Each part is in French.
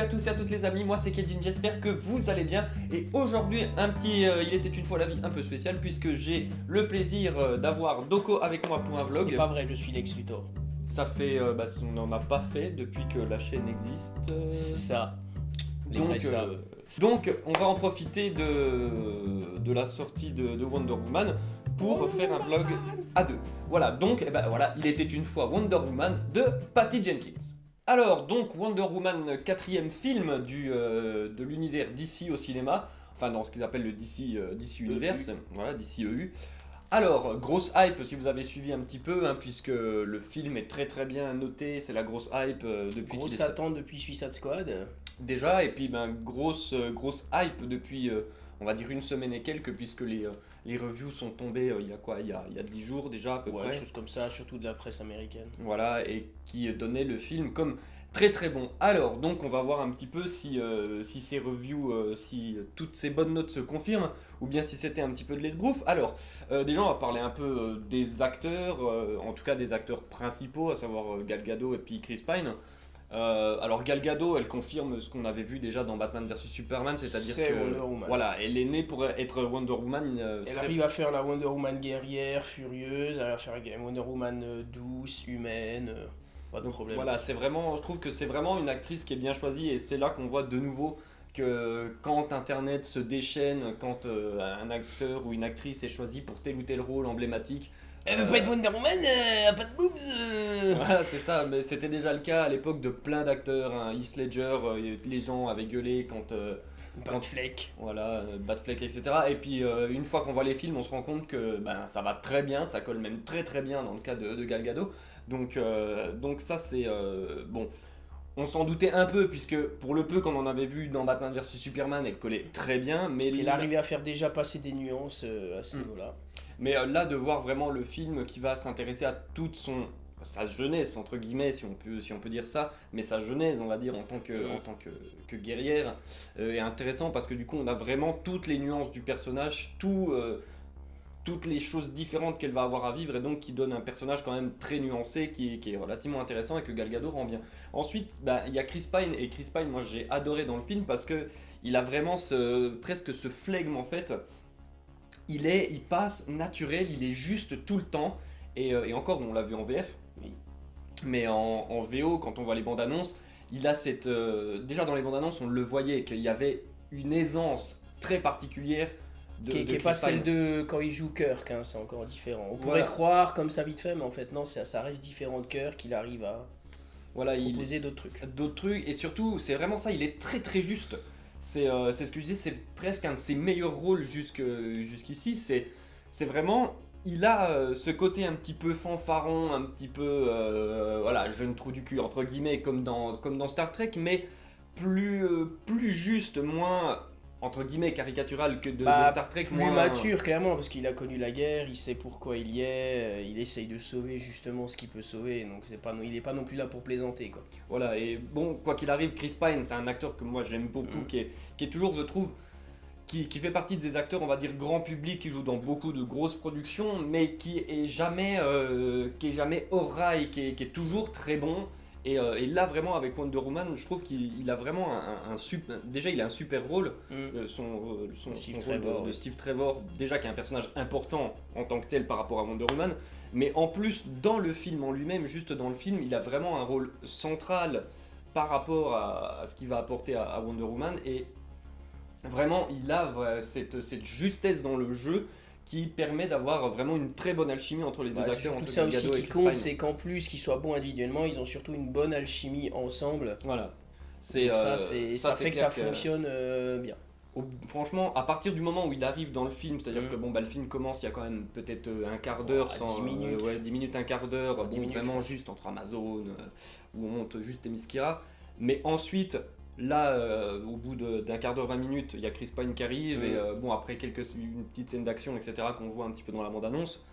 à tous et à toutes les amis, moi c'est Kedjin, j'espère que vous allez bien. Et aujourd'hui un petit il était une fois la vie un peu spécial puisque j'ai le plaisir d'avoir Doko avec moi pour un Ce vlog. n'est pas vrai, je suis Lex Luthor. Ça fait, on n'en a pas fait depuis que la chaîne existe. C'est ça. Les Donc, vrais savent. donc on va en profiter de la sortie de Wonder Woman pour faire un vlog à deux. Voilà, donc voilà, il était une fois Wonder Woman de Patty Jenkins. Alors donc Wonder Woman, quatrième film de l'univers DC au cinéma, enfin dans ce qu'ils appellent le DC Universe, voilà, DC EU. Alors, grosse hype si vous avez suivi un petit peu, puisque le film est très très bien noté, c'est la grosse hype depuis Grosse qu'il est attente depuis Suicide Squad. déjà, et puis grosse hype depuis on va dire une semaine et quelques, puisque les reviews sont tombées il y a quoi, il y a 10 jours déjà à peu Ouais, près. chose comme ça, surtout de la presse américaine. Voilà, et qui donnait le film comme très très bon. Alors, donc on va voir un petit peu si ces reviews, si toutes ces bonnes notes se confirment, ou bien si c'était un petit peu de l'esbrouf. Alors, déjà on va parler un peu des acteurs, en tout cas des acteurs principaux, à savoir Gal Gadot et puis Chris Pine. Alors Gal Gadot, elle confirme ce qu'on avait vu déjà dans Batman vs Superman, c'est-à-dire C'est que Wonder Woman. voilà, elle est née pour être Wonder Woman. Elle très- arrive à faire la Wonder Woman guerrière, furieuse, elle va faire la Wonder Woman douce, humaine, pas de Donc problème. voilà, c'est vraiment, je trouve que c'est vraiment une actrice qui est bien choisie, et c'est là qu'on voit de nouveau que quand Internet se déchaîne, quand un acteur ou une actrice est choisi pour tel ou tel rôle emblématique. Elle veut pas être Wonder Woman, elle a pas de boobs. Voilà, c'est ça, mais c'était déjà le cas à l'époque de plein d'acteurs, Heath Ledger, les gens avaient gueulé quand Batfleck. voilà, Batfleck, etc. Et puis une fois qu'on voit les films, on se rend compte que ça va très bien, ça colle même très très bien dans le cas de Gal Gadot. Donc ça c'est bon. On s'en doutait un peu, puisque pour le peu qu'on en avait vu dans Batman vs Superman, elle collait très bien, mais Il arrivait à faire déjà passer des nuances à ce niveau-là. mais là, de voir vraiment le film qui va s'intéresser à toute sa jeunesse, entre guillemets, si on peut dire ça, mais sa jeunesse, on va dire, en tant que guerrière, est intéressant, parce que du coup, on a vraiment toutes les nuances du personnage, toutes les choses différentes qu'elle va avoir à vivre, et donc qui donne un personnage quand même très nuancé, qui est relativement intéressant, et que Gal Gadot rend bien. Ensuite, il y a Chris Pine, et Chris Pine, moi j'ai adoré dans le film, parce que il a vraiment presque ce flegme en fait. Il passe naturel, il est juste tout le temps, et encore, on l'a vu en VF, Oui. mais en VO, quand on voit les bandes annonces, il a cette. Déjà dans les bandes annonces, on le voyait, qu'il y avait une aisance très particulière Qui est Chris pas celle Pine. de quand il joue Kirk, c'est encore différent. On Voilà. pourrait croire comme ça vite fait, mais en fait non, ça reste différent de Kirk, qu'il arrive à Voilà, proposer d'autres trucs. d'autres trucs, et surtout, c'est vraiment ça, il est très très juste. C'est ce que je disais, c'est presque un de ses meilleurs rôles jusqu'ici. C'est vraiment, il a ce côté un petit peu fanfaron, un petit peu, voilà, jeune trou du cul, entre guillemets, comme dans Star Trek, mais plus juste, moins, entre guillemets, caricatural que de Star Trek. Plus moins mature clairement, parce qu'il a connu la guerre, il sait pourquoi il y est, il essaye de sauver justement ce qu'il peut sauver, donc il est pas non plus là pour plaisanter quoi. Voilà, et bon, quoi qu'il arrive, Chris Pine, c'est un acteur que moi j'aime beaucoup, qui est toujours, je trouve, qui fait partie des acteurs, on va dire, grand public, qui joue dans beaucoup de grosses productions, mais qui est jamais hors rail, qui est toujours très bon. Et là, vraiment, avec Wonder Woman, je trouve qu'il a vraiment déjà, il a un super rôle. Son Steve rôle Trevor, de oui. Steve Trevor, déjà qui est un personnage important en tant que tel par rapport à Wonder Woman, mais en plus dans le film en lui-même, juste dans le film, il a vraiment un rôle central par rapport à ce qu'il va apporter à Wonder Woman, et vraiment il a cette justesse dans le jeu qui permet d'avoir vraiment une très bonne alchimie entre les deux C'est acteurs, surtout entre ça Gal aussi Gadot et qui Chris compte, Pine. c'est qu'en plus qu'ils soient bons individuellement, ils ont surtout une bonne alchimie ensemble. Voilà. Donc ça fait que ça clair fonctionne bien. Franchement, à partir du moment où il arrive dans le film, c'est-à-dire que le film commence, il y a quand même peut-être un quart d'heure, 10 minutes. 10 minutes, un quart d'heure, 10 minutes, vraiment je pense. juste entre Amazon, où on monte juste Themyscira. Mais ensuite, là, au bout d'un quart d'heure, 20 minutes, il y a Chris Pine qui arrive, et après une petite scène d'action, etc., qu'on voit un petit peu dans la bande-annonce,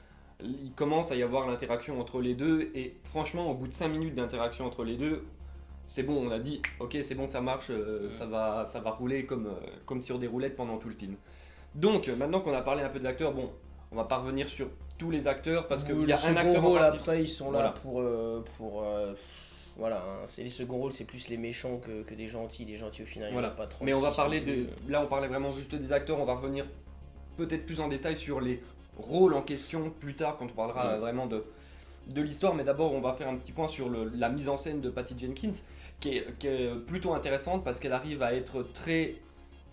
il commence à y avoir l'interaction entre les deux, et franchement, au bout de 5 minutes d'interaction entre les deux, c'est bon, on a dit, ok, c'est bon, ça marche, ça va rouler comme sur des roulettes pendant tout le film. Donc, maintenant qu'on a parlé un peu des acteurs, bon, on va pas revenir sur tous les acteurs, parce qu'il y a un acteur en rôle particulier. après, ils sont Voilà. là pour voilà, hein, c'est les seconds rôles, c'est plus les méchants que des gentils. Les gentils, au final, il n'y en Voilà. a pas 36. Mais on va parler non plus. Là, on parlait vraiment juste des acteurs, on va revenir peut-être plus en détail sur les rôles en question plus tard, quand on parlera vraiment de l'histoire. Mais d'abord, on va faire un petit point sur la mise en scène de Patty Jenkins, qui est plutôt intéressante parce qu'elle arrive à être très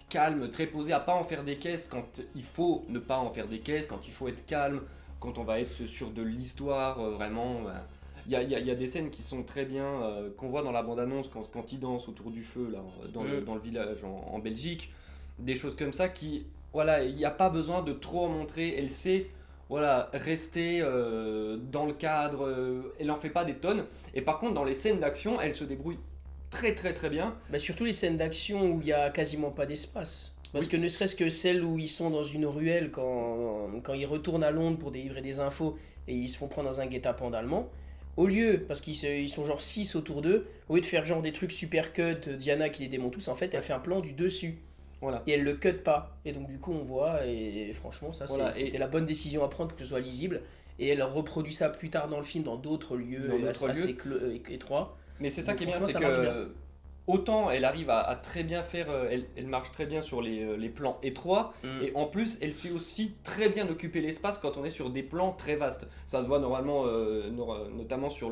calme, très posée, à pas en faire des caisses quand il faut ne pas en faire des caisses, quand il faut être calme, quand on va être sur de l'histoire, vraiment. Il y a des scènes qui sont très bien, qu'on voit dans la bande-annonce quand ils dansent autour du feu là, dans le village en Belgique. Des choses comme ça qui, voilà, il n'y a pas besoin de trop en montrer. Elle sait, voilà, rester dans le cadre, elle en fait pas des tonnes. Et par contre, dans les scènes d'action, elle se débrouille très très très bien. Bah, surtout les scènes d'action où il y a quasiment pas d'espace. Parce Oui. que ne serait-ce que celles où ils sont dans une ruelle quand ils retournent à Londres pour délivrer des infos et ils se font prendre dans un guet-apens d'Allemands, au lieu, parce ils sont genre 6 autour d'eux, au lieu de faire genre des trucs super cut, Diana qui les démonte tous, en fait, elle fait un plan du dessus. Voilà. Et elle le cut pas. Et donc du coup on voit, et franchement ça Voilà, c'était la bonne décision à prendre pour que ce soit lisible. Et elle reproduit ça plus tard dans le film dans d'autres lieux Dans d'autres assez lieux. étroits. Mais c'est ça Donc, qui est bien, franchement, c'est ça marche bien. que autant elle arrive à très bien faire, elle marche très bien sur les plans étroits, Mm. et en plus elle sait aussi très bien occuper l'espace quand on est sur des plans très vastes. Ça se voit normalement, notamment sur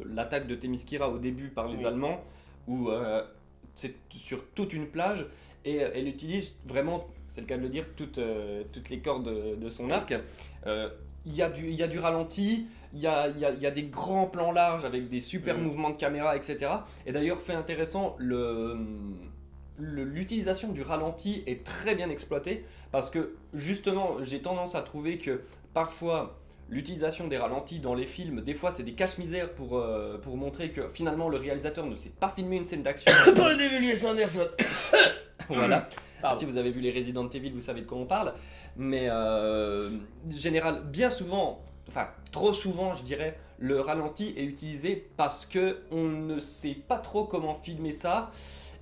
l'attaque de Themyscira au début par les Oui. Allemands, où c'est sur toute une plage, et elle utilise vraiment, c'est le cas de le dire, toutes les cordes de son arc. Il y a du ralenti, il y a des grands plans larges avec des super mouvements de caméra, etc. Et d'ailleurs, fait intéressant, l'utilisation du ralenti est très bien exploitée parce que justement, j'ai tendance à trouver que parfois, l'utilisation des ralentis dans les films, des fois, c'est des cache-misères pour montrer que finalement, le réalisateur ne sait pas filmer une scène d'action. Paul Devilliers Anderson. Voilà. Pardon. Si vous avez vu les Resident Evil, vous savez de quoi on parle. Mais bien souvent, enfin trop souvent, je dirais, le ralenti est utilisé parce que on ne sait pas trop comment filmer ça.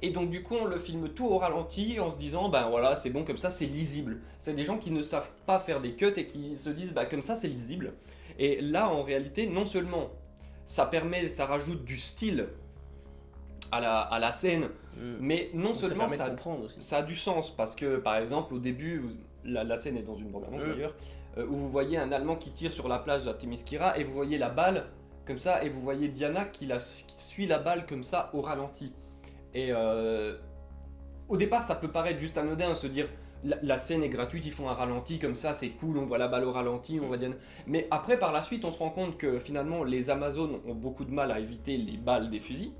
Et donc du coup, on le filme tout au ralenti en se disant, ben voilà, c'est bon comme ça, c'est lisible. C'est des gens qui ne savent pas faire des cuts et qui se disent, bah comme ça, c'est lisible. Et là, en réalité, non seulement ça rajoute du style à la scène, mais non Donc, ça seulement permet de comprendre aussi. ça a du sens parce que par exemple au début, la scène est dans une bande-annonce Mm. d'ailleurs, où vous voyez un Allemand qui tire sur la plage à Themyscira et vous voyez la balle comme ça et vous voyez Diana qui suit la balle comme ça au ralenti. Et au départ ça peut paraître juste anodin, se dire la scène est gratuite, ils font un ralenti comme ça, c'est cool, on voit la balle au ralenti, on va dire. Mais après par la suite on se rend compte que finalement les Amazones ont beaucoup de mal à éviter les balles des fusils.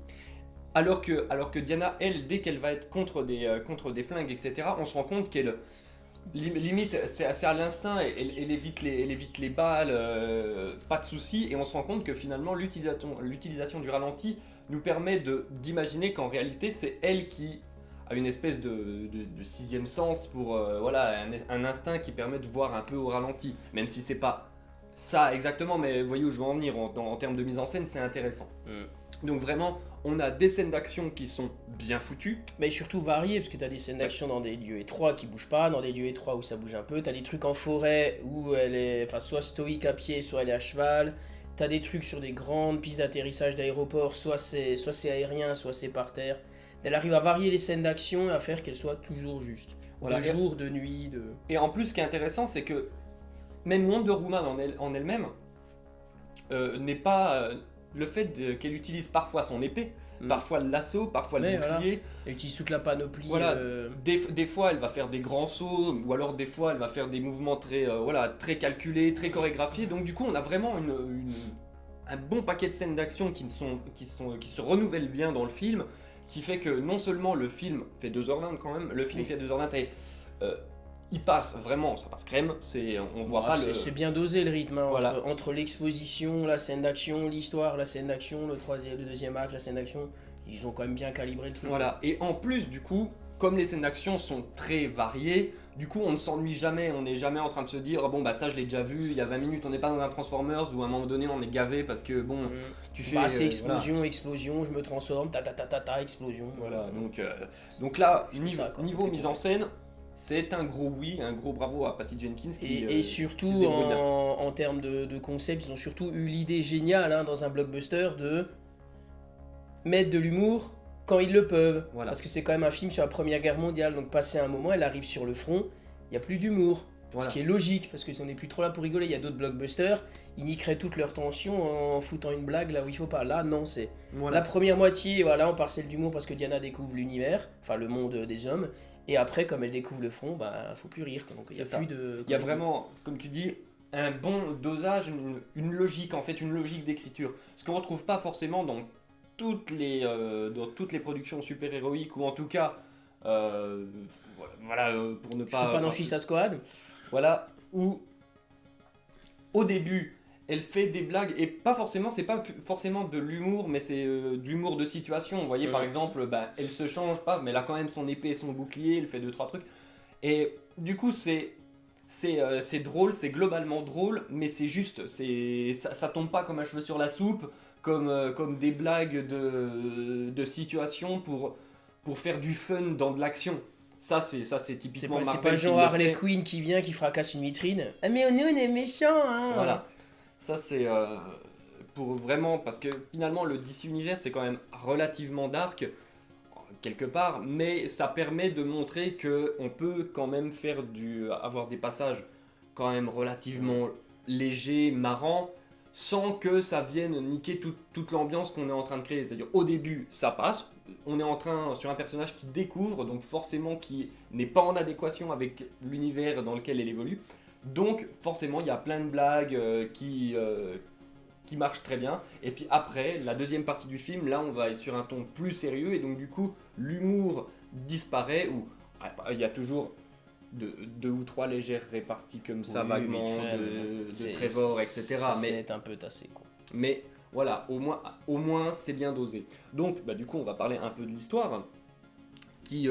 Alors que Diana, elle, dès qu'elle va être contre des flingues, etc., on se rend compte qu'elle, limite, c'est à l'instinct, elle évite les balles, pas de soucis, et on se rend compte que finalement, l'utilisation du ralenti nous permet d'imaginer qu'en réalité, c'est elle qui a une espèce de sixième sens pour, voilà, un instinct qui permet de voir un peu au ralenti, même si c'est pas ça exactement, mais vous voyez où je veux en venir, en termes de mise en scène, c'est intéressant. Donc vraiment, on a des scènes d'action qui sont bien foutues. Mais surtout varié, parce que t'as des scènes d'action dans des lieux étroits qui bougent pas, dans des lieux étroits où ça bouge un peu. T'as des trucs en forêt où elle est, enfin, soit stoïque à pied, soit elle est à cheval. T'as des trucs sur des grandes pistes d'atterrissage d'aéroport, soit c'est aérien, soit c'est par terre. Elle arrive à varier les scènes d'action et à faire qu'elles soient toujours justes. Voilà. De jour, de nuit, de... Et en plus, ce qui est intéressant, c'est que même Wonder Woman en elle-même n'est pas le fait qu'elle utilise parfois son épée, parfois le lasso, parfois le Ouais, bouclier. Elle utilise toute la panoplie. Voilà. Des fois, elle va faire des grands sauts, ou alors des fois, elle va faire des mouvements très calculés, très chorégraphiés. Donc du coup, on a vraiment un bon paquet de scènes d'action qui se renouvellent bien dans le film, qui fait que non seulement le film fait 2h20 quand même, le film fait 2h20 et il passe vraiment, ça passe crème, on voit pas le... C'est bien dosé le rythme, hein, Voilà. entre l'exposition, la scène d'action, l'histoire, la scène d'action, le deuxième acte, la scène d'action, ils ont quand même bien calibré le truc. Voilà, et en plus du coup, comme les scènes d'action sont très variées, du coup on ne s'ennuie jamais, on n'est jamais en train de se dire oh, bon bah ça je l'ai déjà vu, il y a 20 minutes, on n'est pas dans un Transformers où à un moment donné on est gavé parce que bon, tu fais... Bah, c'est explosion, explosion, je me transforme, explosion. Voilà, donc là, C'est ça, quoi. niveau mise en scène, c'est un gros oui, un gros bravo à Patty Jenkins Et qui surtout, se débrouille bien. en termes de concept, ils ont surtout eu l'idée géniale, hein, dans un blockbuster de mettre de l'humour quand ils le peuvent. Voilà. Parce que c'est quand même un film sur la Première Guerre mondiale, donc passé un moment, elle arrive sur le front, il n'y a plus d'humour. Voilà. Ce qui est logique, parce qu'on n'est plus trop là pour rigoler. Il y a d'autres blockbusters, ils niqueraient toute leur tension en foutant une blague là où il faut pas. Là, non, c'est Voilà. la première moitié, voilà, on parcelle d'humour parce que Diana découvre l'univers, enfin le monde des hommes. Et après, comme elle découvre le front, bah, faut plus rire. Donc il y a C'est ça. plus de. Il y a vraiment, comme tu dis, un bon dosage, une logique en fait, une logique d'écriture. Ce qu'on ne retrouve pas forcément dans toutes les productions super-héroïques, ou en tout cas, voilà, pour ne pas... Pas dans Suicide Squad. Voilà, où au début, elle fait des blagues, et pas forcément, c'est pas forcément de l'humour, mais c'est de l'humour de situation. Vous voyez, par exemple, bah, elle se change pas, mais elle a quand même son épée et son bouclier, elle fait 2-3 trucs. Et du coup, c'est drôle, c'est globalement drôle, mais c'est juste, ça tombe pas comme un cheveu sur la soupe, comme des blagues de situation pour faire du fun dans de l'action. Ça, c'est typiquement C'est Marvel pas qui genre le Harley fait. Quinn qui vient, qui fracasse une vitrine. Ah, mais nous, on est méchants, hein. Voilà. Ça, c'est pour vraiment. Parce que finalement, le DC Univers, c'est quand même relativement dark, quelque part, mais ça permet de montrer qu'on peut quand même avoir des passages quand même relativement légers, marrants, sans que ça vienne niquer toute l'ambiance qu'on est en train de créer. C'est-à-dire, au début, ça passe. On est sur un personnage qui découvre, donc forcément qui n'est pas en adéquation avec l'univers dans lequel elle évolue. Donc forcément, il y a plein de blagues qui marchent très bien. Et puis après, la deuxième partie du film, là, on va être sur un ton plus sérieux. Et donc du coup, l'humour disparaît. Ou il y a toujours deux ou trois légères réparties comme ça, Oui, vaguement, de Trevor, etc. C'est un peu tassé, quoi. Mais voilà, au moins c'est bien dosé. Donc, du coup, on va parler un peu de l'histoire, qui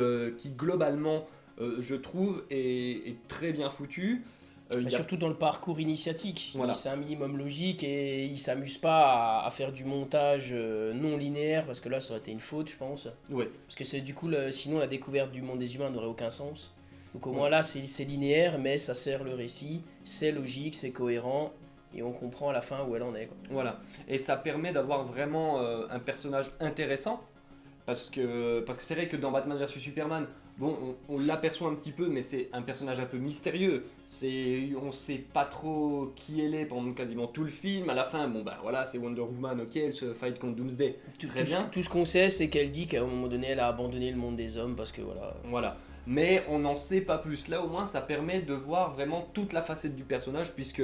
globalement, je trouve, est très bien foutue. Surtout dans le parcours initiatique, Voilà. c'est un minimum logique et il s'amuse pas à faire du montage non linéaire parce que là ça aurait été une faute, je pense. Ouais. Parce que c'est du coup, sinon la découverte du monde des humains n'aurait aucun sens. Donc au moins là c'est linéaire, mais ça sert le récit, c'est logique, c'est cohérent et on comprend à la fin où elle en est, quoi. Voilà. Et ça permet d'avoir vraiment un personnage intéressant. Parce que c'est vrai que dans Batman vs Superman, bon, on l'aperçoit un petit peu, mais c'est un personnage un peu mystérieux. On sait pas trop qui elle est pendant quasiment tout le film. À la fin, bon voilà, c'est Wonder Woman, ok, elle se fight contre Doomsday, très bien. Tout ce qu'on sait, c'est qu'elle dit qu'à un moment donné, elle a abandonné le monde des hommes parce que voilà. Voilà. Mais on n'en sait pas plus. Là, au moins, ça permet de voir vraiment toute la facette du personnage, puisque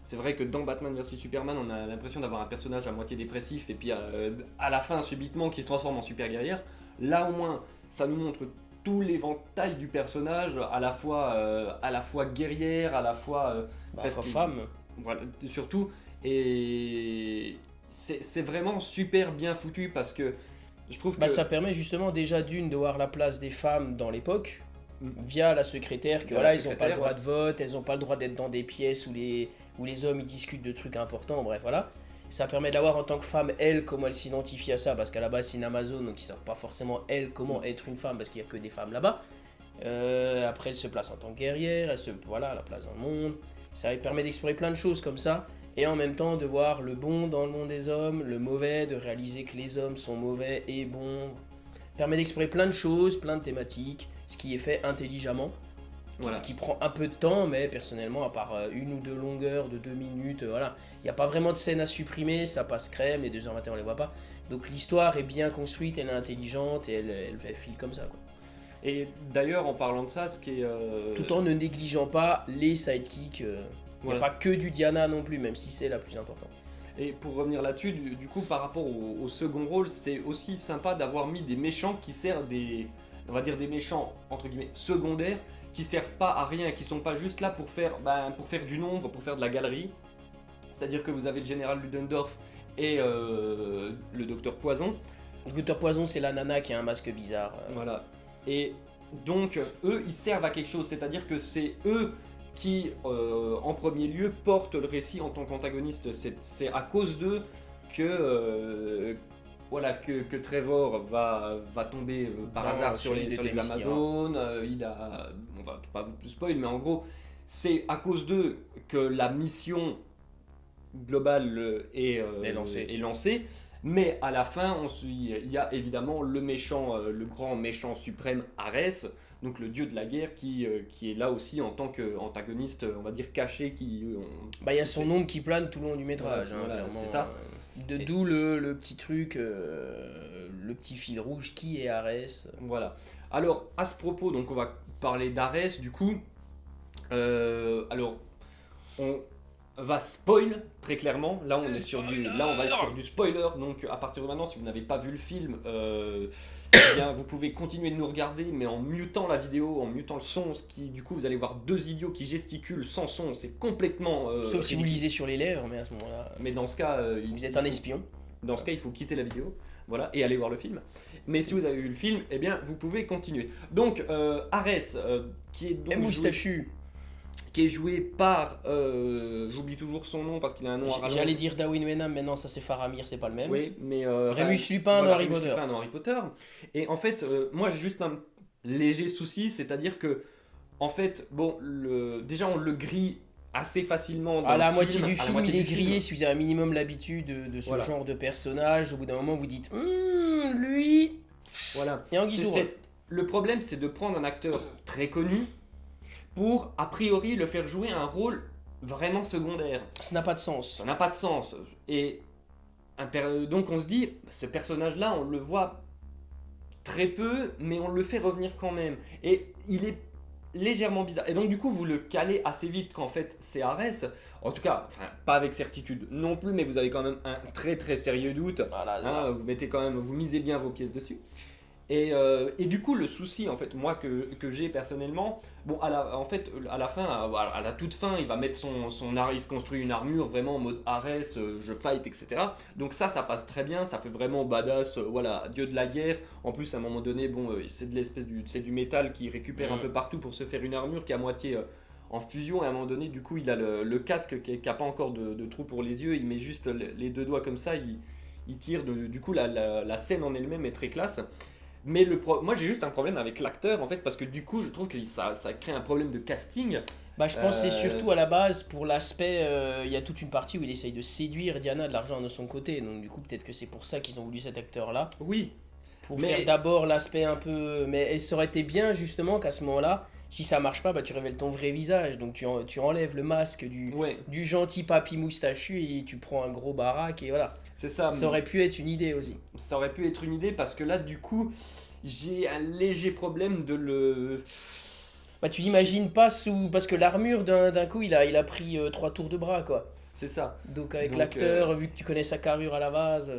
c'est vrai que dans Batman vs Superman, on a l'impression d'avoir un personnage à moitié dépressif et puis à la fin, subitement, qui se transforme en super guerrière. Là, au moins, ça nous montre tout l'éventail du personnage, à la fois guerrière, à la fois presque femme. Voilà, surtout. Et c'est vraiment super bien foutu parce que je trouve que ça permet justement déjà de voir la place des femmes dans l'époque. Via la secrétaire, que voilà, ils n'ont pas le droit de vote, elles n'ont pas le droit d'être dans des pièces où les hommes ils discutent de trucs importants, bref, voilà. Ça permet d'avoir en tant que femme, elle, comment elle s'identifie à ça, parce qu'à la base c'est une Amazon, donc ils ne savent pas forcément, elle, comment être une femme, parce qu'il n'y a que des femmes là-bas. Après, elle se place en tant que guerrière, voilà, la place dans le monde. Ça permet d'explorer plein de choses comme ça, et en même temps de voir le bon dans le monde des hommes, le mauvais, de réaliser que les hommes sont mauvais et bons. Permet d'explorer plein de choses, plein de thématiques, ce qui est fait intelligemment. voilà. Qui prend un peu de temps, mais personnellement, à part une ou deux longueurs de 2 minutes, voilà, il n'y a pas vraiment de scène à supprimer, ça passe crème, les 2h21 on les voit pas. Donc l'histoire est bien construite, elle est intelligente et elle file comme ça, quoi. Et d'ailleurs, en parlant de ça, ce qui est tout en ne négligeant pas les sidekicks. Il n'y a pas que du Diana non plus, même si c'est la plus importante. Et pour revenir là-dessus, du coup, par rapport au second rôle, c'est aussi sympa d'avoir mis des méchants qui servent on va dire des méchants entre guillemets secondaires, qui servent pas à rien, qui sont pas juste là pour faire du nombre, pour faire de la galerie. C'est-à-dire que vous avez le général Ludendorff et le docteur Poison. Le docteur Poison, c'est la nana qui a un masque bizarre. Voilà. Et donc, eux, ils servent à quelque chose. C'est-à-dire que c'est eux qui, en premier lieu, portent le récit en tant qu'antagoniste. C'est à cause d'eux que Trevor va tomber par hasard sur les Amazones. On va pas vous spoil, mais en gros, c'est à cause d'eux que la mission globale est lancée. Mais à la fin, il y a évidemment le méchant, le grand méchant suprême Arès, donc le dieu de la guerre qui est là aussi en tant qu'antagoniste, on va dire caché, Bah, il y a son ombre qui plane tout le long du métrage, hein, voilà, clairement. c'est ça. D'où le petit truc, le petit fil rouge qui est Arès. Voilà. Alors, à ce propos, donc on va parler d'Arès, du coup. Alors, on va spoil très clairement. Là, on est là, on va être sur du spoiler. Donc, à partir de maintenant, si vous n'avez pas vu le film, eh bien, vous pouvez continuer de nous regarder, mais en mutant la vidéo, en mutant le son, ce qui, du coup, vous allez voir deux idiots qui gesticulent sans son. C'est complètement. Sauf si vous ridicule. lisez sur les lèvres, mais à ce moment-là, Mais dans ce cas, vous êtes un espion. Dans ce cas, il faut quitter la vidéo, voilà, et aller voir le film. Mais si vous avez vu le film, eh bien, vous pouvez continuer. Donc, Arès, qui est donc Moustachu. qui est joué par, j'oublie toujours son nom parce qu'il a un nom à rallonge. J'allais dire Darwin Wenham, mais non, ça c'est Faramir, c'est pas le même. Oui, mais Rémus Lupin dans Harry Rémus Potter. Lupin dans Harry Potter. Et en fait, moi j'ai juste un léger souci, c'est-à-dire que, en fait, bon, déjà on le grille assez facilement dans À la le moitié film, du à la film, moitié il est du grillé film. si vous avez un minimum l'habitude de ce Voilà. genre de personnage. Au bout d'un moment, vous dites lui. Voilà. Et Anguille Sourois. Le problème, c'est de prendre un acteur très connu pour, a priori, le faire jouer un rôle vraiment secondaire. Ça n'a pas de sens. Ça n'a pas de sens. Et donc on se dit, ce personnage-là, on le voit très peu, mais on le fait revenir quand même. Et il est légèrement bizarre. Et donc du coup, vous le calez assez vite qu'en fait c'est Arès. En tout cas, enfin, pas avec certitude non plus, mais vous avez quand même un très très sérieux doute. Voilà, Hein, vous mettez quand même, vous misez bien vos pièces dessus. Et du coup, le souci, en fait, moi, que j'ai personnellement, bon, en fait, à la fin, à la toute fin, il va mettre il se construit une armure vraiment en mode Arès, je fight, etc. Donc ça passe très bien, ça fait vraiment badass, voilà, dieu de la guerre. En plus, à un moment donné, bon, c'est de c'est du métal qu'il récupère un peu partout pour se faire une armure qui est à moitié en fusion. Et à un moment donné, du coup, il a le casque qui n'a pas encore de trou pour les yeux, il met juste les deux doigts comme ça, il tire. Du coup, la scène en elle-même est très classe. Mais moi j'ai juste un problème avec l'acteur en fait parce que du coup je trouve que ça crée un problème de casting. Bah, je pense que c'est surtout à la base pour l'aspect. Il y a toute une partie où il essaye de séduire Diana, de l'argent de son côté. Donc, du coup, peut-être que c'est pour ça qu'ils ont voulu cet acteur-là. Oui, Pour mais- faire d'abord l'aspect un peu. Mais ça aurait été bien justement qu'à ce moment-là, si ça marche pas, bah, tu révèles ton vrai visage. Donc, tu enlèves le masque ouais, du gentil papy moustachu et tu prends un gros baraque et voilà. c'est ça. Ça aurait pu être une idée aussi. Ça aurait pu être une idée parce que là du coup j'ai un léger problème de le. Bah, tu l'imagines pas sous. Parce que l'armure d'un coup, il a pris 3 tours de bras quoi. C'est ça. Donc, avec Donc, l'acteur, vu que tu connais sa carrure à la base.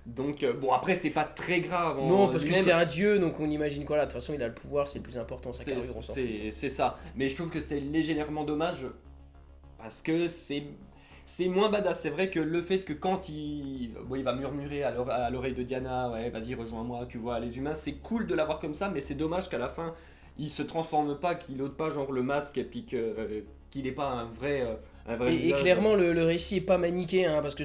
Donc bon après c'est pas très grave. Non, parce que lui-même. c'est un dieu, donc on imagine quoi là. De toute façon, il a le pouvoir, c'est le plus important, sa C'est carrure, on s'en fout. c'est ça. Mais je trouve que c'est légèrement dommage parce que c'est moins badass. C'est vrai que le fait que quand il va murmurer à l'oreille de Diana, ouais, vas-y, rejoins-moi, tu vois, les humains, c'est cool de l'avoir comme ça, mais c'est dommage qu'à la fin, il se transforme pas, qu'il ôte pas genre le masque et puis qu'il ait pas un vrai Et visage. clairement, le récit est pas manichéen, hein, parce que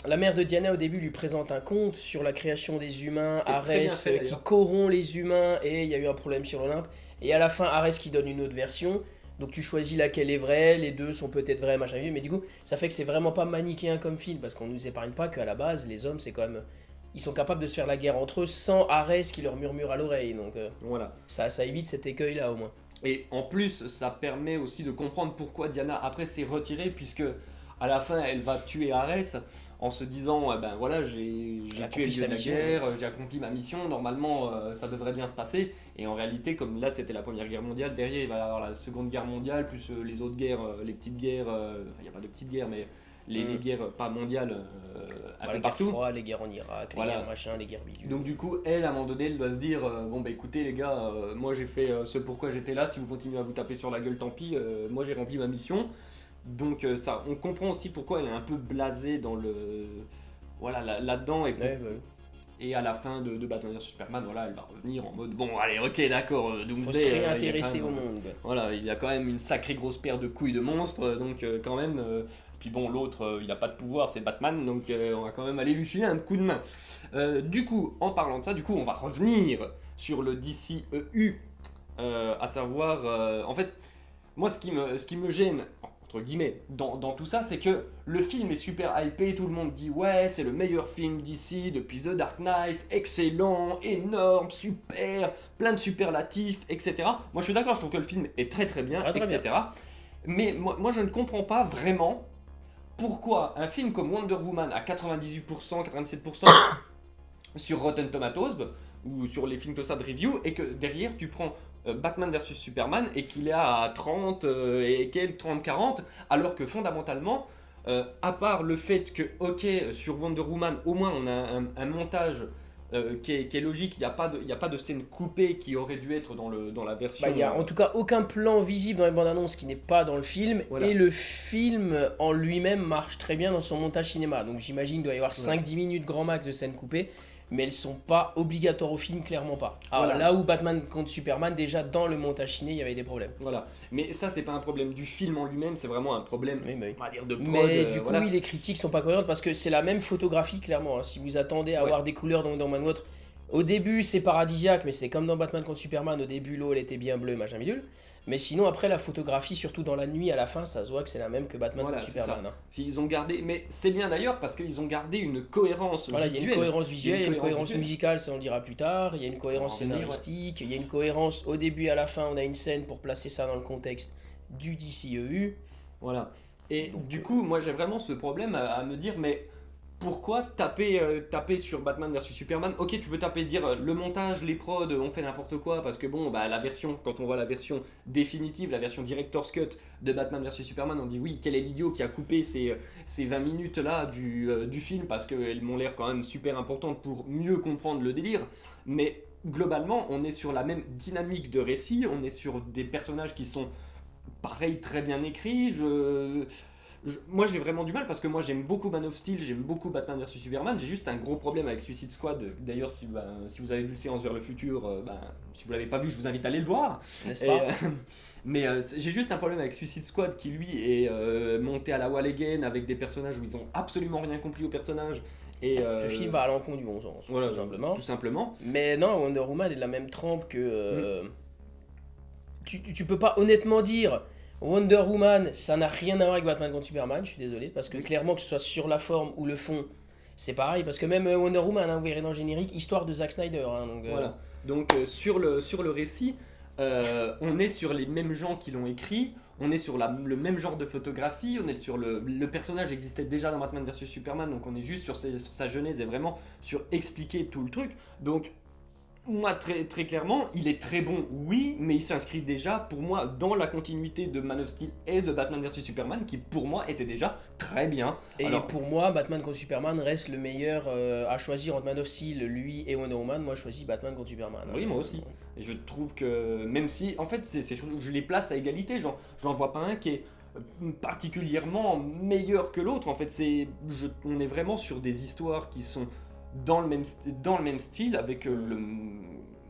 la mère de Diana au début lui présente un conte sur la création des humains, Qui est très bien Arès fait, qui d'ailleurs. corrompt les humains, et il y a eu un problème sur l'Olympe. Et à la fin, Arès qui donne une autre version. Donc tu choisis laquelle est vraie, les deux sont peut-être vrais, machin, mais du coup, ça fait que c'est vraiment pas manichéen comme film, parce qu'on nous épargne pas qu'à la base, les hommes, c'est quand même. Ils sont capables de se faire la guerre entre eux sans Arès qui leur murmure à l'oreille, donc Voilà. ça évite cet écueil-là au moins. Et en plus, ça permet aussi de comprendre pourquoi Diana après s'est retirée, puisque à la fin, elle va tuer Arès en se disant, ben voilà, j'ai Elle a tué le accompli dieu sa de la mission. guerre, j'ai accompli ma mission, normalement ça devrait bien se passer. Et en réalité, comme là c'était la première guerre mondiale, derrière il va y avoir la seconde guerre mondiale, plus les autres guerres, les petites guerres, enfin il n'y a pas de petites guerres, mais les guerres pas mondiales un Bah, peu les guerres partout. froides, les guerres en Irak, Voilà. les guerres machin, les guerres bidules. Donc du coup, elle, à un moment donné, elle doit se dire, bon bah écoutez les gars, moi j'ai fait ce pourquoi j'étais là, si vous continuez à vous taper sur la gueule, tant pis, moi j'ai rempli ma mission. Donc ça, on comprend aussi pourquoi elle est un peu blasée dans le... Voilà, là-dedans, Ouais, bah oui. et à la fin de Batman vs Superman, voilà, elle va revenir en mode, bon allez, ok d'accord, Faut Doomsday, se il y a réintéresser quand au même, monde. voilà, il y a quand même une sacrée grosse paire de couilles de monstres, donc quand même... puis bon, l'autre, il n'a pas de pouvoir, c'est Batman, donc on va quand même aller lui filer un coup de main. Du coup, en parlant de ça, du coup, on va revenir sur le DCEU, à savoir, en fait, moi, ce qui me gêne, en entre guillemets, dans tout ça, c'est que le film est super hypé, tout le monde dit ouais, c'est le meilleur film d'ici depuis The Dark Knight, excellent, énorme, super, plein de superlatifs, etc. Moi je suis d'accord, je trouve que le film est très très bien, Très, très etc. Mais moi je ne comprends pas vraiment pourquoi un film comme Wonder Woman à 98%, 97% sur Rotten Tomatoes ou sur les films que ça de review et que derrière tu prends Batman vs Superman et qu'il est à 30 et quelques 30-40 alors que fondamentalement à part le fait que ok sur Wonder Woman au moins on a un montage qui est logique, il n'y a pas de scène coupée qui aurait dû être dans la version... Il y a en tout cas aucun plan visible dans les bandes annonces qui n'est pas dans le film. Voilà. Et le film en lui-même marche très bien dans son montage cinéma. Donc j'imagine qu'il doit y avoir 5-10 minutes grand max de scènes coupées. Mais elles sont pas obligatoires au film, clairement pas. Alors, Voilà. là où Batman contre Superman, déjà dans le montage ciné, il y avait des problèmes. Voilà, mais ça c'est pas un problème du film en lui-même, c'est vraiment un problème, Oui, on va dire de prod. Mais du coup, voilà. oui, les critiques sont pas cohérentes parce que c'est la même photographie, clairement. Hein. Si vous attendez à Ouais. avoir des couleurs dans Wonder Woman ou autre, au début c'est paradisiaque, mais c'est comme dans Batman contre Superman. Au début, l'eau elle était bien bleue, machin bidule. Mais sinon, après la photographie, surtout dans la nuit à la fin, ça se voit que c'est la même que Batman Voilà, contre c'est Superman. Hein. Ils ont gardé, mais c'est bien d'ailleurs parce qu'ils ont gardé une cohérence Voilà, il y a visuelle. une cohérence visuelle, il y a une cohérence visuelle. musicale, ça on le dira plus tard. Il y a une cohérence On va en revenir, scénaristique, il y a une cohérence au début et à la fin. On a une scène pour placer ça dans le contexte du DCEU. Voilà. Et Donc, du coup, moi j'ai vraiment ce problème à me dire, mais pourquoi taper sur Batman vs Superman? Ok, tu peux taper, dire le montage, les prods, on fait n'importe quoi, parce que bon, bah la version, quand on voit la version définitive, la version Director's Cut de Batman vs Superman, on dit oui, quel est l'idiot qui a coupé ces 20 minutes là du film, parce qu'elles m'ont l'air quand même super importantes pour mieux comprendre le délire, mais globalement, on est sur la même dynamique de récit, on est sur des personnages qui sont pareil, très bien écrits. Moi j'ai vraiment du mal parce que moi j'aime beaucoup Man of Steel, j'aime beaucoup Batman vs Superman, j'ai juste un gros problème avec Suicide Squad. D'ailleurs si vous avez vu le Séance vers le futur, si vous l'avez pas vu je vous invite à aller le voir. N'est-ce pas? Mais j'ai juste un problème avec Suicide Squad qui lui est monté à la wall again avec des personnages où ils ont absolument rien compris aux personnages. Et, Ce film va à l'encontre du bon sens, voilà, tout simplement. tout simplement. Mais non, Wonder Woman est de la même trempe que... tu peux pas honnêtement dire Wonder Woman, ça n'a rien à voir avec Batman contre Superman, je suis désolé, parce que clairement que ce soit sur la forme ou le fond, c'est pareil, parce que même Wonder Woman, hein, vous verrez dans le générique, histoire de Zack Snyder. Hein, donc, Voilà. Donc sur le récit, on est sur les mêmes gens qui l'ont écrit, on est sur le même genre de photographie, on est sur le personnage existait déjà dans Batman vs Superman, donc on est juste sur sa genèse et vraiment sur expliquer tout le truc. Donc moi très, très clairement, il est très bon, oui, mais il s'inscrit déjà pour moi dans la continuité de Man of Steel et de Batman vs Superman qui pour moi était déjà très bien. Et Alors, pour moi, Batman contre Superman reste le meilleur à choisir entre Man of Steel, lui et Wonder Woman. Moi, je choisis Batman contre Superman. Hein. Oui, moi aussi. Et je trouve que même si, en fait, c'est surtout que je les place à égalité. J'en vois pas un qui est particulièrement meilleur que l'autre. En fait, on est vraiment sur des histoires qui sont dans le même style avec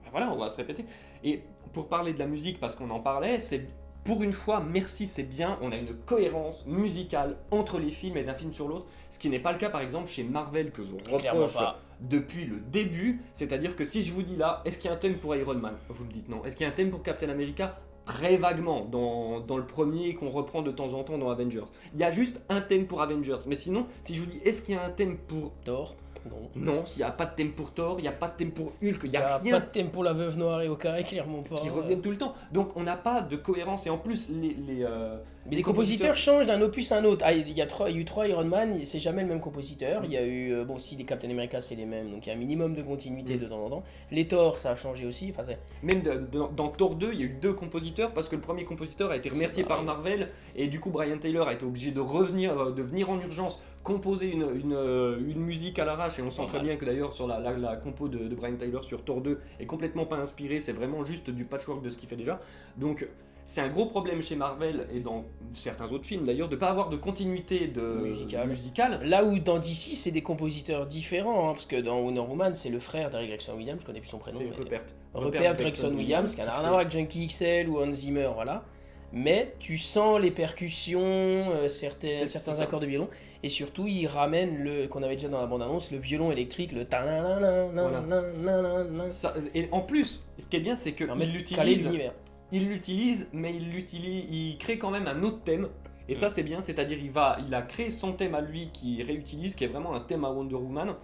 voilà, on va se répéter. Et pour parler de la musique, parce qu'on en parlait, c'est pour une fois, merci, c'est bien, on a une cohérence musicale entre les films et d'un film sur l'autre, ce qui n'est pas le cas par exemple chez Marvel que je Clairement reproche pas. depuis le début, c'est-à-dire que si je vous dis là, est-ce qu'il y a un thème pour Iron Man? Vous me dites non. Est-ce qu'il y a un thème pour Captain America? Très vaguement, dans le premier qu'on reprend de temps en temps dans Avengers. Il y a juste un thème pour Avengers, mais sinon, si je vous dis est-ce qu'il y a un thème pour... Thor, non. Non, il n'y a pas de thème pour Thor, il n'y a pas de thème pour Hulk, il n'y Il n'y a a rien pas de thème pour la Veuve Noire et au carré, clairement pas. qui reviennent tout le temps. Donc on n'a pas de cohérence et en plus Mais les compositeurs changent d'un opus à un autre. Ah, il y a eu 3 Iron Man, c'est jamais le même compositeur. Il y a eu, bon, si les Captain America c'est les mêmes, donc il y a un minimum de continuité de temps en temps. Les Thor, ça a changé aussi. Enfin, même dans Thor 2, il y a eu 2 compositeurs parce que le premier compositeur a été remercié par Marvel et du coup Brian Taylor a été obligé de venir en urgence composer une musique à l'arrache et on sent très bien que d'ailleurs sur la compo de Brian Taylor sur Thor 2 est complètement pas inspirée, c'est vraiment juste du patchwork de ce qu'il fait déjà. Donc c'est un gros problème chez Marvel et dans certains autres films d'ailleurs de pas avoir de continuité musicale. Là où dans DC c'est des compositeurs différents, hein, parce que dans Wonder Woman c'est le frère d'Harry Gregson Williams, je connais plus son prénom. C'est Rupert Gregson Williams, qui n'a rien à voir avec Junkie XL ou Hans Zimmer, voilà. Mais tu sens les percussions, certains accords de violon, et surtout il ramène qu'on avait déjà dans la bande-annonce, le violon électrique, le ta la Et en plus, ce qui est bien, c'est qu'il l'utilise. l'univers. Il l'utilise, mais il crée quand même un autre thème Et ça c'est bien, c'est-à-dire il a créé son thème à lui qu'il réutilise, qui est vraiment un thème à Wonder Woman.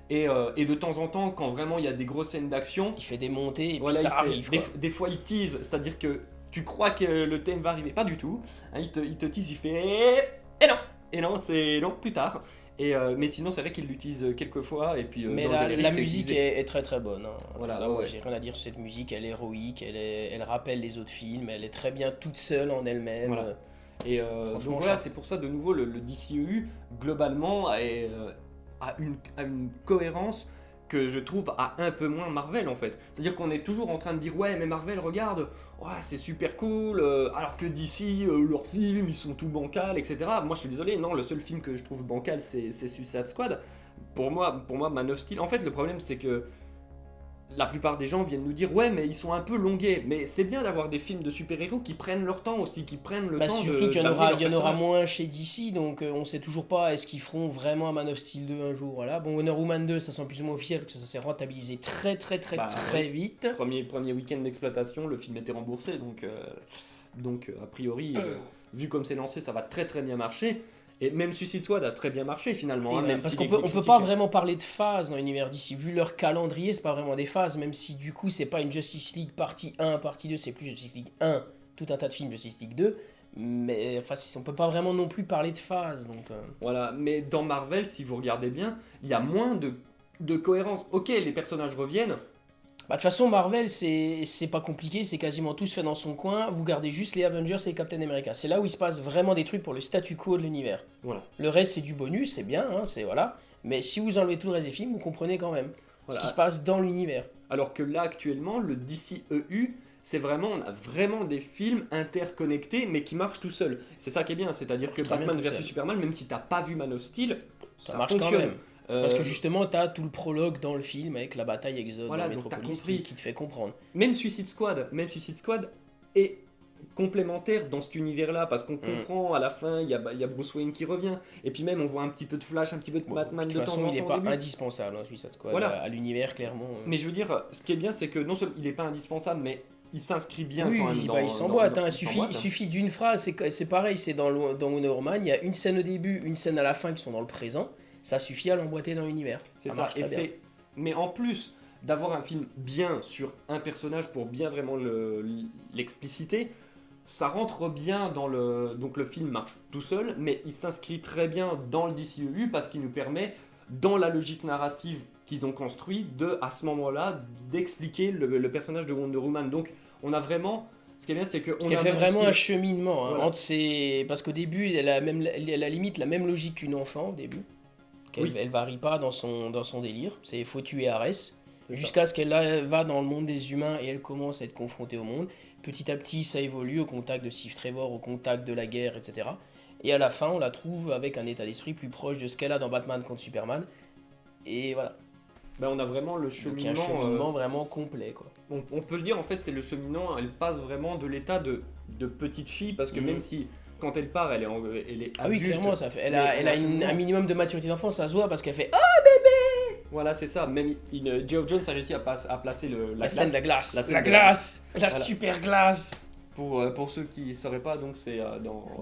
Et de temps en temps, quand vraiment il y a des grosses scènes d'action, Il fait des montées et voilà, puis ça arrive. des fois il tease, c'est-à-dire que tu crois que le thème va arriver, pas du tout. Hein, il te tease, il fait et non, c'est non plus tard. Mais sinon c'est vrai qu'il l'utilise quelques fois et puis Mais dans le générique, la c'est musique utilisé. est très très bonne. Hein. Voilà, Là, ouais, moi, ouais. j'ai rien à dire sur cette musique, elle est héroïque, elle rappelle les autres films, elle est très bien toute seule en elle-même. Voilà. Et Franchement, donc voilà, ça. c'est pour ça de nouveau le DCEU globalement a une cohérence que je trouve a un peu moins Marvel en fait. C'est-à-dire qu'on est toujours en train de dire ouais mais Marvel regarde, ouais, c'est super cool, alors que DC, leurs films ils sont tout bancal, etc. Moi je suis désolé, non, le seul film que je trouve bancal c'est Suicide Squad. Pour moi Man of Steel, en fait le problème c'est que la plupart des gens viennent nous dire ouais mais ils sont un peu longués, mais c'est bien d'avoir des films de super-héros qui prennent leur temps aussi, qui prennent le Bah, temps surtout qu'il y en d'amener aura, leurs il y en aura personnages. moins chez DC, donc on sait toujours pas est-ce qu'ils feront vraiment un Man of Steel 2 un jour. Voilà. Bon, Wonder Woman 2, ça semble plus ou moins officiel parce que ça s'est rentabilisé très très très Bah, très oui. vite. Premier week-end d'exploitation, le film était remboursé, donc a priori, vu comme c'est lancé, ça va très très bien marcher. Et même Suicide Squad a très bien marché finalement, Et hein, voilà, même parce s'il qu'on est peut, on peut critique. pas vraiment parler de phases dans l'univers d'ici. Vu leur calendrier, c'est pas vraiment des phases, même si du coup c'est pas une Justice League partie 1, partie 2, c'est plus Justice League 1, tout un tas de films Justice League 2. Mais enfin, on peut pas vraiment non plus parler de phases. Donc, Voilà, mais dans Marvel, si vous regardez bien, il y a moins de cohérence. Ok, les personnages reviennent, bah, de toute façon, Marvel, c'est pas compliqué, c'est quasiment tous fait dans son coin. Vous gardez juste les Avengers et Captain America. C'est là où il se passe vraiment des trucs pour le statu quo de l'univers. voilà. Le reste, c'est du bonus, c'est bien, hein, c'est voilà. Mais si vous enlevez tout le reste des films, vous comprenez quand même ce Voilà. qui se passe dans l'univers. Alors que là, actuellement, le DCEU, c'est vraiment, on a vraiment des films interconnectés, mais qui marchent tout seuls. C'est ça qui est bien, c'est-à-dire que Marche très bien Batman tout versus seul. Superman, même si t'as pas vu Man of Steel, Ça marche quand fonctionne. même. Parce que justement, t'as tout le prologue dans le film avec la bataille Exode Voilà, dans donc t'as Metropolis compris. qui te fait comprendre. Même Suicide Squad est complémentaire dans cet univers-là, parce qu'on comprend à la fin, il y a Bruce Wayne qui revient, et puis même on voit un petit peu de Flash, un petit peu de Bon, Batman de de toute temps façon, en il n'est temps au pas début. indispensable, hein, Suicide Squad, Voilà. à l'univers, clairement. Mais je veux dire, ce qui est bien, c'est que non seulement il n'est pas indispensable, mais il s'inscrit bien Oui, quand même oui, dans... bah, il s'emboîte. Hein. il s'emboîte. Il suffit d'une phrase, c'est pareil, c'est dans Wonder Woman, il y a une scène au début, une scène à la fin qui sont dans le présent. Ça suffit à l'emboîter dans l'univers. C'est ça, marche et très bien. mais en plus d'avoir un film bien sur un personnage pour bien vraiment l'expliciter, ça rentre bien dans le... Donc le film marche tout seul, mais il s'inscrit très bien dans le DCEU parce qu'il nous permet, dans la logique narrative qu'ils ont construit, à ce moment-là, d'expliquer le personnage de Wonder Woman. Donc on a vraiment... Ce qui est bien, c'est que... Parce qu'elle fait vraiment un cheminement. Hein, Voilà. entre parce qu'au début, elle a limite la même logique qu'une enfant au début. Oui. Elle varie pas dans son délire. C'est faut tuer Arès. C'est Jusqu'à ce qu'elle va dans le monde des humains et elle commence à être confrontée au monde. Petit à petit, ça évolue au contact de Steve Trevor, au contact de la guerre, etc. Et à la fin, on la trouve avec un état d'esprit plus proche de ce qu'elle a dans Batman contre Superman. Et voilà. Ben, on a vraiment le Donc il y a cheminement... un cheminement vraiment complet, quoi. On peut le dire, en fait, c'est le cheminement, elle passe vraiment de l'état de petite fille, parce que même si, quand elle part, elle est Ah oui, adulte, clairement, ça fait. Elle mais a un cheminement. un minimum de maturité d'enfant, ça se voit parce qu'elle fait Voilà, c'est ça. Même Geoff Jones a réussi à placer la scène de la glace. La scène La de glace. La Voilà. super glace. Pour ceux qui ne sauraient pas, donc c'est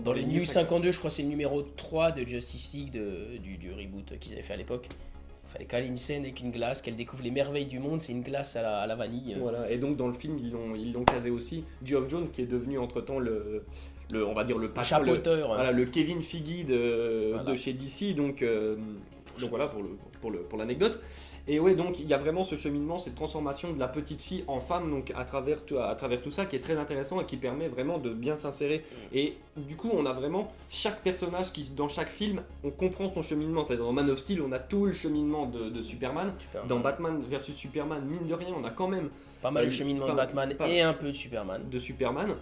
Dans les New 52, je crois que c'est le numéro 3 de Justice League du reboot qu'ils avaient fait à l'époque. Il fallait caler une scène avec une glace, qu'elle découvre les merveilles du monde, c'est une glace à la vanille. Voilà, et donc dans le film, ils l'ont casé aussi. Geoff Jones, qui est devenu entre-temps on va dire le patron, Chapeauteur. voilà, le Kevin Feige Voilà. de chez DC, donc voilà pour l'anecdote. Et ouais, donc il y a vraiment ce cheminement, cette transformation de la petite fille en femme, donc à travers tout ça, qui est très intéressant et qui permet vraiment de bien s'insérer. Et du coup, on a vraiment chaque personnage qui, dans chaque film, on comprend son cheminement. C'est-à-dire dans Man of Steel, on a tout le cheminement de Superman. Superman. Dans Batman versus Superman, mine de rien, on a quand même Pas mal le cheminement de Batman et un peu de Superman.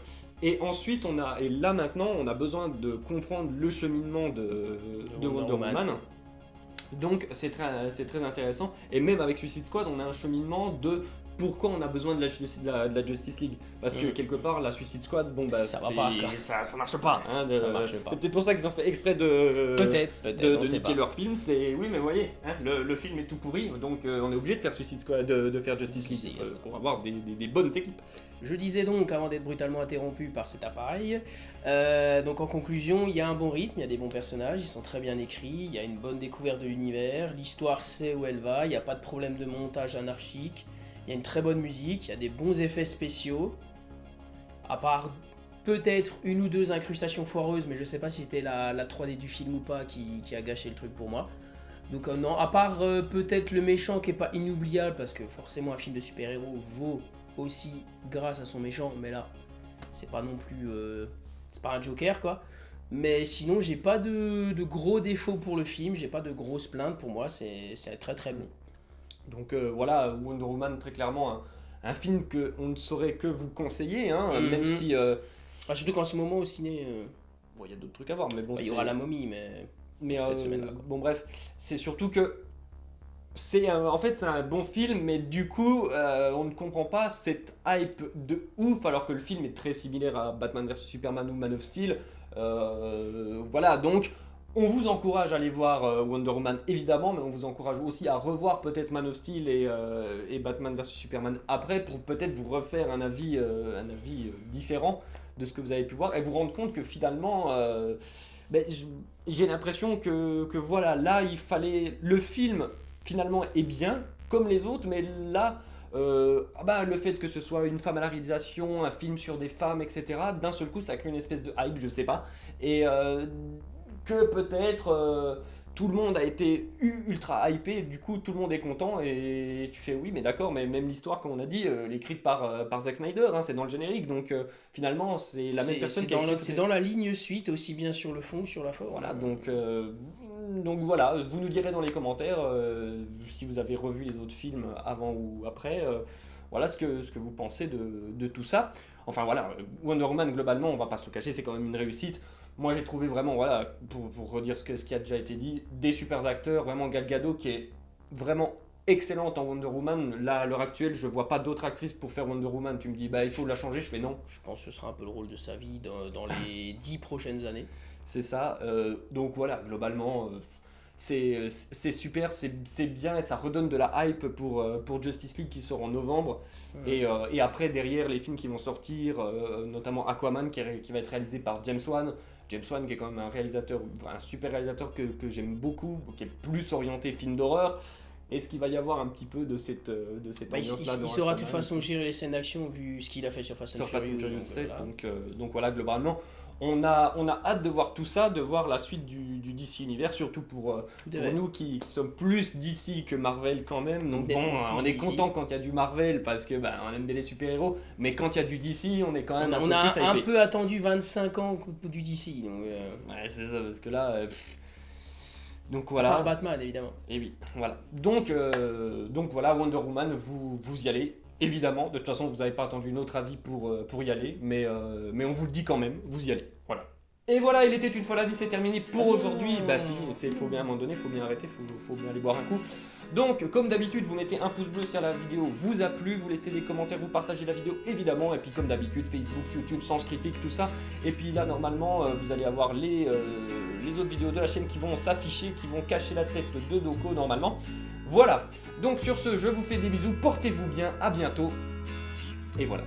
Et ensuite, et là maintenant, on a besoin de comprendre le cheminement de Wonder Woman. Donc c'est très intéressant. Et même avec Suicide Squad, on a un cheminement de pourquoi on a besoin de la Justice League. Parce que quelque part, la Suicide Squad, bon bah Ça va pas, quoi. ça marche pas. Hein, Ça marche pas. C'est peut-être pour ça qu'ils ont fait exprès de Peut-être, on sait niquer pas. leur film. C'est oui, mais vous voyez, hein, le film est tout pourri, donc on est obligé de faire Suicide Squad, de faire Justice League Yes. pour avoir des bonnes équipes. Je disais donc, avant d'être brutalement interrompu par cet appareil, donc en conclusion, il y a un bon rythme, il y a des bons personnages, ils sont très bien écrits, il y a une bonne découverte de l'univers, l'histoire sait où elle va, il n'y a pas de problème de montage anarchique, il y a une très bonne musique, il y a des bons effets spéciaux, à part peut-être une ou deux incrustations foireuses, mais je sais pas si c'était la 3D du film ou pas qui a gâché le truc pour moi. Donc non, à part peut-être le méchant qui est pas inoubliable, parce que forcément un film de super-héros vaut aussi grâce à son méchant, mais là c'est pas non plus c'est pas un Joker quoi. Mais sinon j'ai pas de gros défauts pour le film, j'ai pas de grosses plaintes. Pour moi c'est très très bon. Donc voilà, Wonder Woman, très clairement un film que on ne saurait que vous conseiller, hein, même si Surtout qu'en ce moment au ciné bon, il y a d'autres trucs à voir, mais bon, il y aura la momie, mais cette semaine-là, quoi. bon bref, c'est surtout que en fait c'est un bon film, mais du coup on ne comprend pas cette hype de ouf, alors que le film est très similaire à Batman vs Superman ou Man of Steel. Voilà, donc on vous encourage à aller voir Wonder Woman évidemment, mais on vous encourage aussi à revoir peut-être Man of Steel et Batman vs Superman après, pour peut-être vous refaire un avis différent de ce que vous avez pu voir et vous rendre compte que finalement j'ai l'impression que voilà, là il fallait, le film finalement est bien comme les autres, mais là le fait que ce soit une femme à la réalisation, un film sur des femmes, etc., d'un seul coup ça crée une espèce de hype, je sais pas, et que peut-être tout le monde a été ultra hypé, du coup tout le monde est content, et tu fais oui mais d'accord, mais même l'histoire comme on a dit, elle est écrite par Zack Snyder, hein, c'est dans le générique, donc finalement c'est la même personne qui a écrit. C'est dans la ligne suite, aussi bien sur le fond que sur la forme. Voilà, donc voilà, vous nous direz dans les commentaires si vous avez revu les autres films avant ou après, voilà ce que vous pensez de tout ça. Enfin voilà, Wonder Woman globalement, on va pas se le cacher, c'est quand même une réussite. Moi j'ai trouvé vraiment, voilà, pour redire ce qui a déjà été dit, des super acteurs, vraiment Gal Gadot qui est vraiment excellente en Wonder Woman. Là à l'heure actuelle je vois pas d'autre actrice pour faire Wonder Woman, tu me dis bah il faut la changer, je fais non. Je pense que ce sera un peu le rôle de sa vie dans les 10 prochaines années. C'est ça, donc voilà, globalement c'est super, c'est bien, et ça redonne de la hype pour Justice League qui sort en novembre. Et après derrière les films qui vont sortir, notamment Aquaman qui va être réalisé par James Wan qui est quand même un super réalisateur que j'aime beaucoup, qui est plus orienté film d'horreur. Est-ce qu'il va y avoir un petit peu de cette ambiance-là il saura de toute façon gérer les scènes d'action vu ce qu'il a fait sur Fast and Furious. 7, donc voilà, globalement on a hâte de voir tout ça, de voir la suite du DC Univers, surtout pour nous qui sommes plus DC que Marvel quand même. Donc bon, on est content quand il y a du Marvel parce que on aime bien les super-héros, mais quand il y a du DC, on est quand même on a un peu attendu 25 ans du DC. Donc, ouais, c'est ça, parce que là donc voilà. Par Batman évidemment. Et oui, voilà. Donc voilà, Wonder Woman, vous y allez. Évidemment, de toute façon, vous n'avez pas attendu notre avis pour y aller, mais on vous le dit quand même, vous y allez. Voilà. Et voilà, il était une fois la vie, c'est terminé pour aujourd'hui. Bah si, il faut bien à un moment donné, il faut bien arrêter, faut bien aller boire un coup. Donc, comme d'habitude, vous mettez un pouce bleu si la vidéo vous a plu, vous laissez des commentaires, vous partagez la vidéo évidemment, et puis comme d'habitude, Facebook, YouTube, Sens Critique, tout ça. Et puis là, normalement, vous allez avoir les autres vidéos de la chaîne qui vont s'afficher, qui vont cacher la tête de Doko normalement. Voilà, donc sur ce, je vous fais des bisous, portez-vous bien, à bientôt, et voilà.